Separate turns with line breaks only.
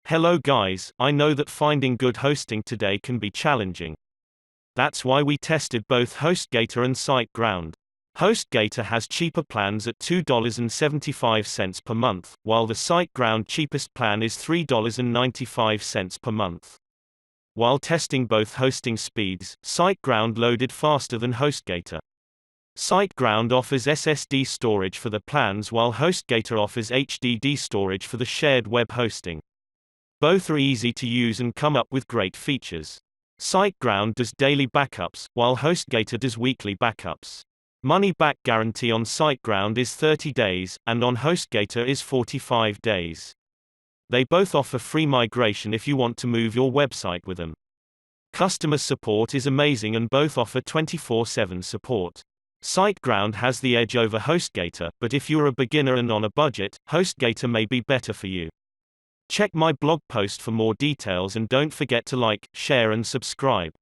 Hello guys, I know that finding good hosting today can be challenging. That's why we tested both HostGator and SiteGround. HostGator has cheaper plans at $2.75 per month, while the SiteGround cheapest plan is $3.95 per month. While testing both hosting speeds, SiteGround loaded faster than HostGator. SiteGround offers SSD storage for the plans while HostGator offers HDD storage for the shared web hosting. Both are easy to use and come up with great features. SiteGround does daily backups, while HostGator does weekly backups. Money-back guarantee on SiteGround is 30 days, and on HostGator is 45 days. They both offer free migration if you want to move your website with them. Customer support is amazing and both offer 24/7 support. SiteGround has the edge over HostGator, but if you're a beginner and on a budget, HostGator may be better for you. Check my blog post for more details and don't forget to like, share and subscribe.